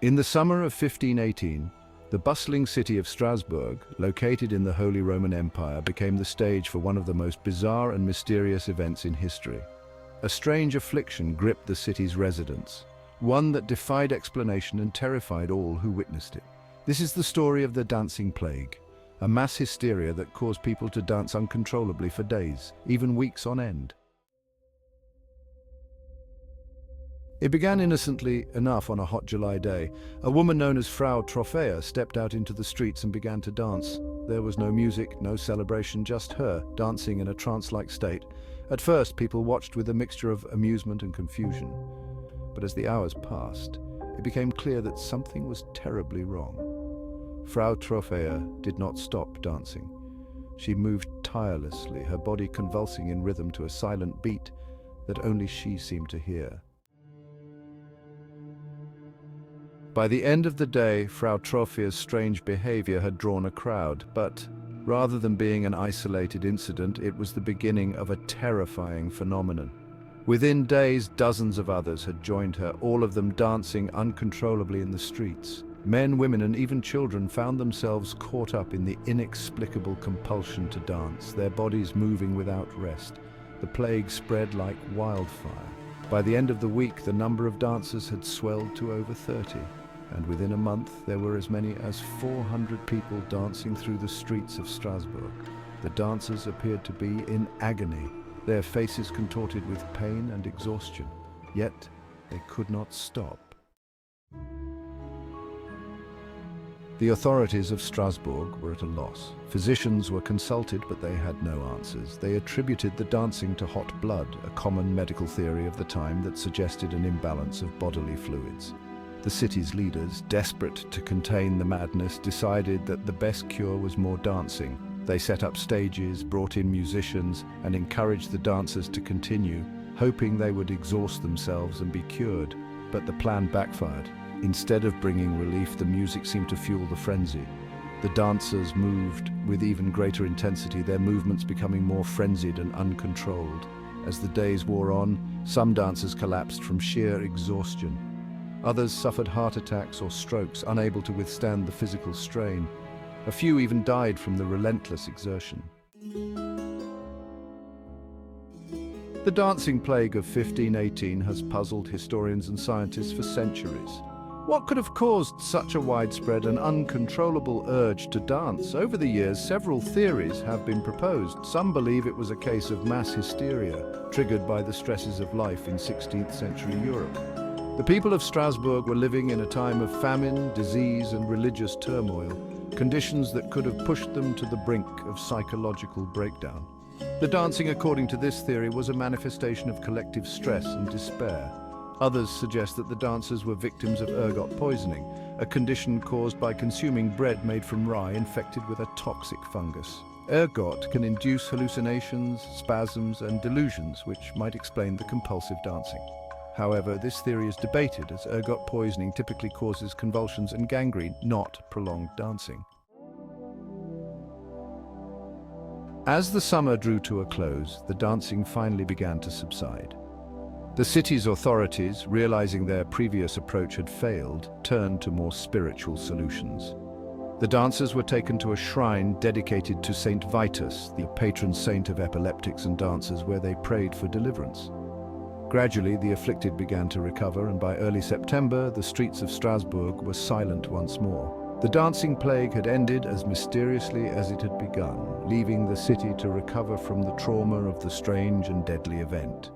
In the summer of 1518, the bustling city of Strasbourg, located in the Holy Roman Empire, became the stage for one of the most bizarre and mysterious events in history. A strange affliction gripped the city's residents, one that defied explanation and terrified all who witnessed it. This is the story of the Dancing Plague, a mass hysteria that caused people to dance uncontrollably for days, even weeks on end. It began innocently enough on a hot July day. A woman known as Frau Troffea stepped out into the streets and began to dance. There was no music, no celebration, just her, dancing in a trance-like state. At first, people watched with a mixture of amusement and confusion. But as the hours passed, it became clear that something was terribly wrong. Frau Troffea did not stop dancing. She moved tirelessly, her body convulsing in rhythm to a silent beat that only she seemed to hear. By the end of the day, Frau Troffea's strange behavior had drawn a crowd, but rather than being an isolated incident, it was the beginning of a terrifying phenomenon. Within days, dozens of others had joined her, all of them dancing uncontrollably in the streets. Men, women, and even children found themselves caught up in the inexplicable compulsion to dance, their bodies moving without rest. The plague spread like wildfire. By the end of the week, the number of dancers had swelled to over 30. And within a month, there were as many as 400 people dancing through the streets of Strasbourg. The dancers appeared to be in agony, their faces contorted with pain and exhaustion. Yet, they could not stop. The authorities of Strasbourg were at a loss. Physicians were consulted, but they had no answers. They attributed the dancing to hot blood, a common medical theory of the time that suggested an imbalance of bodily fluids. The city's leaders, desperate to contain the madness, decided that the best cure was more dancing. They set up stages, brought in musicians, and encouraged the dancers to continue, hoping they would exhaust themselves and be cured. But the plan backfired. Instead of bringing relief, the music seemed to fuel the frenzy. The dancers moved with even greater intensity, their movements becoming more frenzied and uncontrolled. As the days wore on, some dancers collapsed from sheer exhaustion. Others suffered heart attacks or strokes, unable to withstand the physical strain. A few even died from the relentless exertion. The dancing plague of 1518 has puzzled historians and scientists for centuries. What could have caused such a widespread and uncontrollable urge to dance? Over the years, several theories have been proposed. Some believe it was a case of mass hysteria, triggered by the stresses of life in 16th century Europe. The people of Strasbourg were living in a time of famine, disease, and religious turmoil, conditions that could have pushed them to the brink of psychological breakdown. The dancing, according to this theory, was a manifestation of collective stress and despair. Others suggest that the dancers were victims of ergot poisoning, a condition caused by consuming bread made from rye infected with a toxic fungus. Ergot can induce hallucinations, spasms, and delusions, which might explain the compulsive dancing. However, this theory is debated, as ergot poisoning typically causes convulsions and gangrene, not prolonged dancing. As the summer drew to a close, the dancing finally began to subside. The city's authorities, realizing their previous approach had failed, turned to more spiritual solutions. The dancers were taken to a shrine dedicated to Saint Vitus, the patron saint of epileptics and dancers, where they prayed for deliverance. Gradually, the afflicted began to recover, and by early September, the streets of Strasbourg were silent once more. The dancing plague had ended as mysteriously as it had begun, leaving the city to recover from the trauma of the strange and deadly event.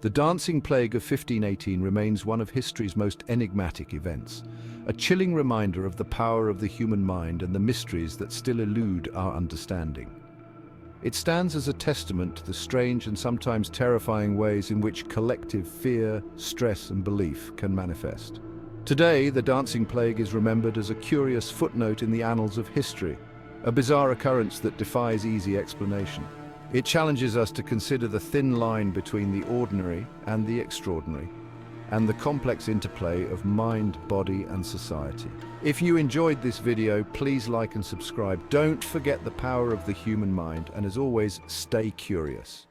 The dancing plague of 1518 remains one of history's most enigmatic events, a chilling reminder of the power of the human mind and the mysteries that still elude our understanding. It stands as a testament to the strange and sometimes terrifying ways in which collective fear, stress, and belief can manifest. Today, the dancing plague is remembered as a curious footnote in the annals of history, a bizarre occurrence that defies easy explanation. It challenges us to consider the thin line between the ordinary and the extraordinary, and the complex interplay of mind, body, and society. If you enjoyed this video, please like and subscribe. Don't forget the power of the human mind, and as always, stay curious.